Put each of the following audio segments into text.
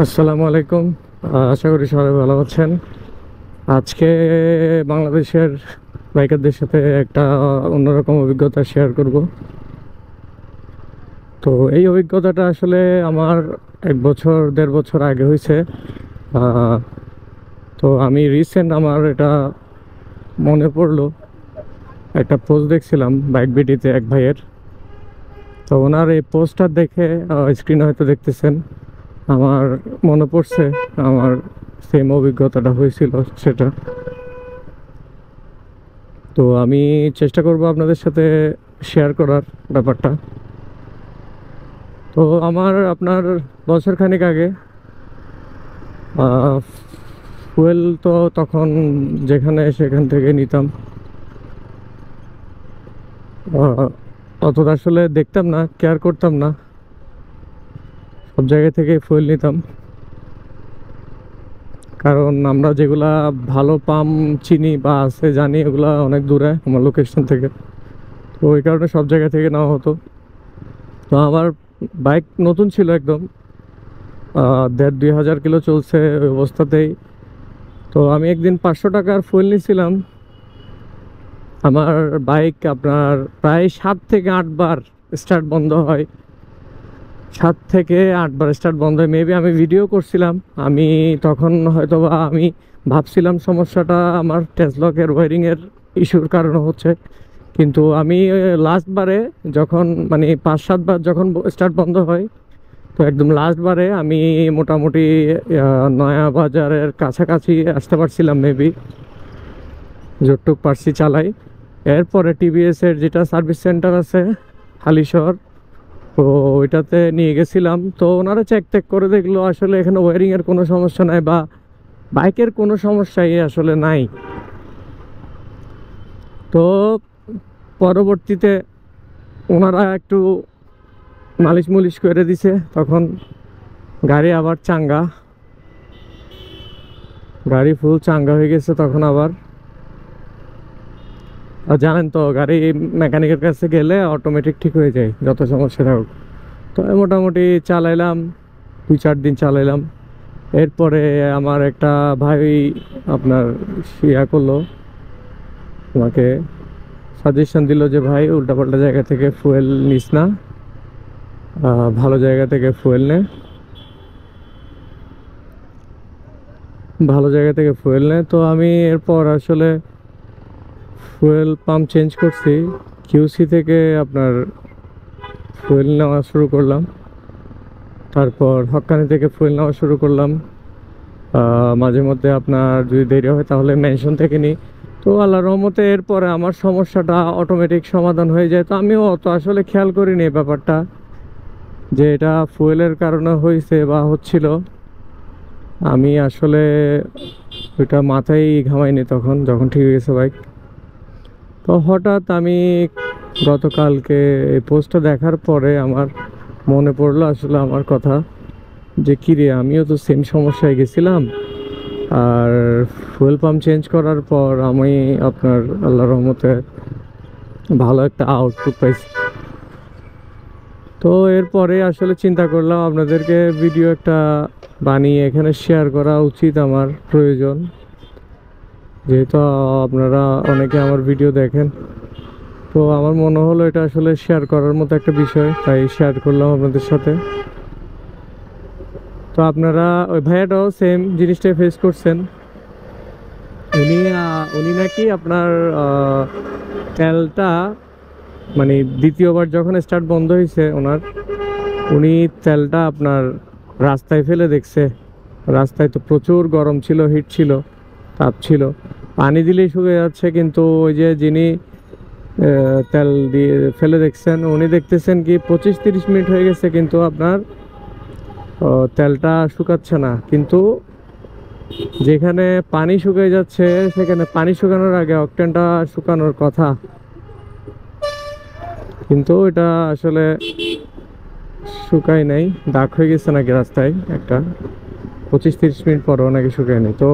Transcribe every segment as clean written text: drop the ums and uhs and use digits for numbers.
আসসালামু আলাইকুম। আশা করি সবাই ভালো আছেন। আজকে বাংলাদেশের বাইকারদের সাথে একটা অন্যরকম অভিজ্ঞতা শেয়ার করব। তো এই অভিজ্ঞতাটা আসলে আমার 1 বছর 1.5 বছর আগে হয়েছে। আহ, তো আমি রিসেন্ট আমার এটা মনে পড়লো, একটা পোস্ট দেখছিলাম বাইক বিডিতে এক ভাইয়ের। তো ওনার এই পোস্টটা দেখে স্ক্রিনে হয়তো দেখতেছেন, আমার মনে পড়ছে আমার সেম অভিজ্ঞতাটা হয়েছিল সেটা। তো আমি চেষ্টা করব আপনাদের সাথে শেয়ার করার ব্যাপারটা। তো আমার আপনার বছর খানেক আগে ফুয়েল তো তখন যেখানে সেখান থেকে নিতাম। আহ, অতটা আসলে দেখতাম না, কেয়ার করতাম না, সব জায়গা থেকে ফুয়েল নিতাম। কারণ আমরা যেগুলা ভালো পাম্প চিনি বা আছে জানি ওগুলা অনেক দূরে আমার লোকেশন থেকে। তো ওই কারণে সব জায়গা থেকে নেওয়া হতো। তো আমার বাইক নতুন ছিল একদম, 1.5-2 হাজার কিলো চলছে ওই অবস্থাতেই। তো আমি একদিন 500 টাকার ফুয়েল নিয়েছিলাম। আমার বাইক আপনার প্রায় 7 থেকে 8 বার স্টার্ট বন্ধ হয়, 7 থেকে 8 বার স্টার্ট বন্ধ হয়। মেবি আমি ভিডিও করছিলাম, আমি তখন হয়তো বা আমি ভাবছিলাম সমস্যাটা আমার টেসলকের ওয়ারিংয়ের ইস্যুর কারণে হচ্ছে। কিন্তু আমি লাস্ট বারে যখন মানে 5-7 বার যখন স্টার্ট বন্ধ হয়, তো একদম লাস্ট বারে আমি মোটামুটি নয়া বাজারের কাছাকাছি আসতে পারছিলাম মেবি, যতটুক পারছি চালাই। এরপরে টিভিএসের যেটা সার্ভিস সেন্টার আছে হালিশহর, তো ওইটাতে নিয়ে গেছিলাম। তো ওনারা চেক টেক করে দেখলো আসলে এখানে ওয়ারিংয়ের কোনো সমস্যা নাই বা বাইকের কোনো সমস্যাই আসলে নাই। তো পরবর্তীতে ওনারা একটু মালিশ মুলিশ করে দিছে, তখন গাড়ি আবার চাঙ্গা, গাড়ি ফুল চাঙ্গা হয়ে গেছে তখন আবার। আর জানেন তো গাড়ি মেকানিকের কাছে গেলে অটোমেটিক ঠিক হয়ে যায় যত সমস্যা থাকুক। তো মোটামুটি চালাইলাম, 2-4 দিন চালাইলাম। এরপরে আমার একটা ভাই আপনার ইয়া করলো, আমাকে সাজেশন দিল যে ভাই উল্টাপাল্টা জায়গা থেকে ফুয়েল নিস না, ভালো জায়গা থেকে ফুয়েল নে, ভালো জায়গা থেকে ফুয়েল নে। তো আমি এরপর আসলে ফুয়েল পাম্প চেঞ্জ করছি, কিউসি থেকে আপনার ফুয়েল নেওয়া শুরু করলাম। তারপর হক্কানি থেকে ফুয়েল নেওয়া শুরু করলাম। মাঝে মধ্যে আপনার যদি দেরি হয় তাহলে মেনশন থেকে নিই। তো আল্লাহর রহমতে এরপরে আমার সমস্যাটা অটোমেটিক সমাধান হয়ে যায়। তো আমিও অত আসলে খেয়াল করিনি এই ব্যাপারটা যে এটা ফুয়েলের কারণে হয়েছে বা হচ্ছিল। আমি আসলে ওইটা মাথায় ঘামাইনি তখন যখন ঠিক হয়ে গেছে বাইক। তো হঠাৎ আমি গতকালকে এই পোস্টটা দেখার পরে আমার মনে পড়লো আসলে আমার কথা, যে কিরে আমিও তো সেম সমস্যায় গেছিলাম। আর ফুয়েল পাম্প চেঞ্জ করার পর আমি আপনার আল্লাহর রহমতে ভালো একটা আউটপুট পাইছি। তো এরপরে আসলে চিন্তা করলাম আপনাদেরকে ভিডিও একটা বানিয়ে এখানে শেয়ার করা উচিত, আমার প্রয়োজন, যেহেতু আপনারা অনেকে আমার ভিডিও দেখেন। তো আমার মনে হলো এটা আসলে শেয়ার করার মতো একটা বিষয়, তাই শেয়ার করলাম আপনাদের সাথে। তো আপনারা ওই ভাইয়াটাও সেম জিনিসটাই ফেস করছেন। উনি উনি নাকি আপনার তেলটা মানে দ্বিতীয়বার যখন স্টার্ট বন্ধ হয়েছে ওনার, উনি তেলটা আপনার রাস্তায় ফেলে দেখছে। রাস্তায় তো প্রচুর গরম ছিল, হিট ছিল, তাপ ছিল, পানি দিলেই শুকিয়ে যাচ্ছে। কিন্তু ওই যে যিনি তেল দিয়ে ফেলে দেখছেন উনি দেখতেছেন কি 25-30 মিনিট হয়ে গেছে কিন্তু আপনার তেলটা শুকাচ্ছে না। কিন্তু যেখানে পানি শুকিয়ে যাচ্ছে সেখানে পানি শুকানোর আগে অকটেনটা শুকানোর কথা, কিন্তু এটা আসলে শুকায় নাই, দাগ হয়ে গেছে নাকি রাস্তায় একটা, 25-30 মিনিট পরও নাকি শুকায় নাই। তো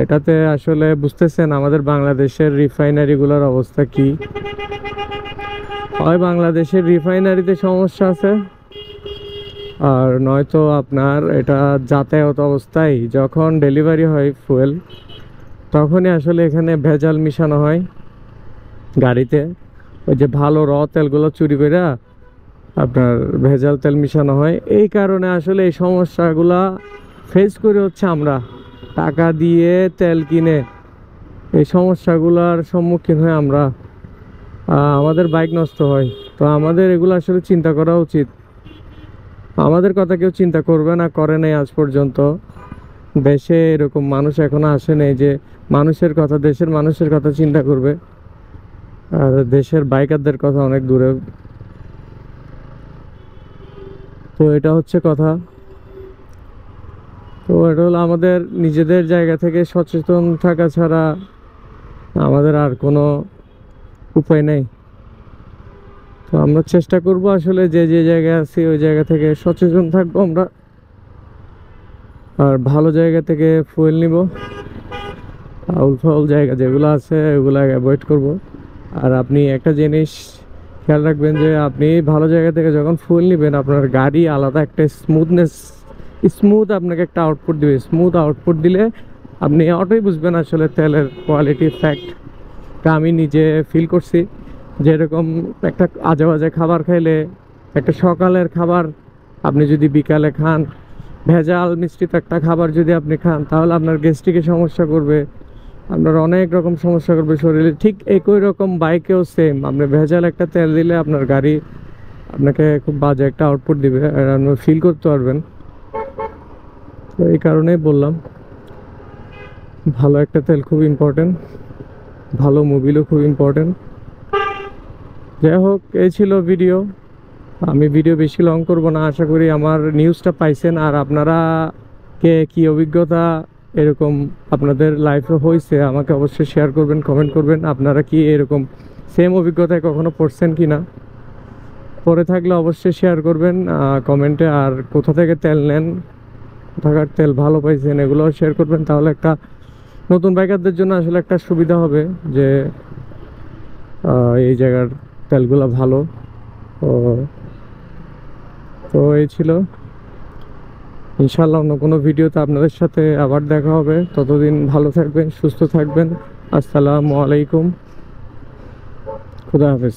এটাতে আসলে বুঝতেছেন আমাদের বাংলাদেশের রিফাইনারিগুলোর অবস্থা কি হয়। বাংলাদেশের রিফাইনারিতে সমস্যা আছে, আর নয়তো আপনার এটা যাতায়াত অবস্থায় যখন ডেলিভারি হয় ফুয়েল, তখনই আসলে এখানে ভেজাল মিশানো হয় গাড়িতে। ওই যে ভালো তেলগুলো চুরি করে আপনার ভেজাল তেল মিশানো হয়। এই কারণে আসলে এই সমস্যাগুলা ফেস করে হচ্ছে আমরা টাকা দিয়ে তেল কিনে এই সমস্যাগুলোর সম্মুখীন হয়ে আমরা আমাদের বাইক নষ্ট হয়। তো আমাদের এগুলো আসলে চিন্তা করা উচিত। আমাদের কথা কেউ চিন্তা করবে না, করে নাই আজ পর্যন্ত। দেশে এরকম মানুষ এখনো আসে নাই যে মানুষের কথা, দেশের মানুষের কথা চিন্তা করবে। আর দেশের বাইকারদের কথা অনেক দূরে। তো এটা হচ্ছে কথা। তো এটা হলো আমাদের নিজেদের জায়গা থেকে সচেতন থাকা ছাড়া আমাদের আর কোনো উপায় নেই। তো আমরা চেষ্টা করব আসলে যে যে জায়গায় আছি ওই জায়গা থেকে সচেতন থাকবো আমরা, আর ভালো জায়গা থেকে ফুয়েল নিব। আউল ফাউল জায়গা যেগুলো আছে ওগুলো অ্যাভয়েড করব। আর আপনি একটা জিনিস খেয়াল রাখবেন যে আপনি ভালো জায়গা থেকে যখন ফুয়েল নেবেন আপনার গাড়ি আলাদা একটা স্মুথ আপনাকে একটা আউটপুট দিবে। স্মুথ আউটপুট দিলে আপনি অটোই বুঝবেন আসলে তেলের কোয়ালিটি ফ্যাক্টটা আমি নিজে ফিল করছি। যেরকম একটা আজে বাজে খাবার খাইলে, একটা সকালের খাবার আপনি যদি বিকালে খান, ভেজাল মিশ্রিত একটা খাবার যদি আপনি খান, তাহলে আপনার গ্যাস্ট্রিকের সমস্যা করবে, আপনার অনেক রকম সমস্যা করবে শরীরে। ঠিক একই রকম বাইকেও সেম, আপনি ভেজাল একটা তেল দিলে আপনার গাড়ি আপনাকে খুব বাজে একটা আউটপুট দিবে, আর আপনি ফিল করতে পারবেন। তো এই কারণেই বললাম ভালো একটা তেল খুব ইম্পর্টেন্ট, ভালো মোবিলও খুব ইম্পর্টেন্ট। যাই হোক, এই ছিল ভিডিও। আমি ভিডিও বেশি লং করব না। আশা করি আমার নিউজটা পাইছেন। আর আপনারা কে কী অভিজ্ঞতা এরকম আপনাদের লাইফে হয়েছে আমাকে অবশ্যই শেয়ার করবেন, কমেন্ট করবেন। আপনারা কি এরকম সেম অভিজ্ঞতায় কখনো পড়ছেন কি না, পরে থাকলে অবশ্যই শেয়ার করবেন কমেন্টে। আর কোথা থেকে তেল নেন, কোথাকার তেল ভালো পাইছেন, এগুলোও শেয়ার করবেন। তাহলে একটা নতুন বাইকারদের জন্য আসলে একটা সুবিধা হবে যে এই জায়গার তেলগুলো ভালো। তো তো এই ছিল। ইনশাআল্লাহ অন্য কোনো ভিডিওতে আপনাদের সাথে আবার দেখা হবে। ততদিন ভালো থাকবেন, সুস্থ থাকবেন। আসসালামু আলাইকুম, খুদা হাফেজ।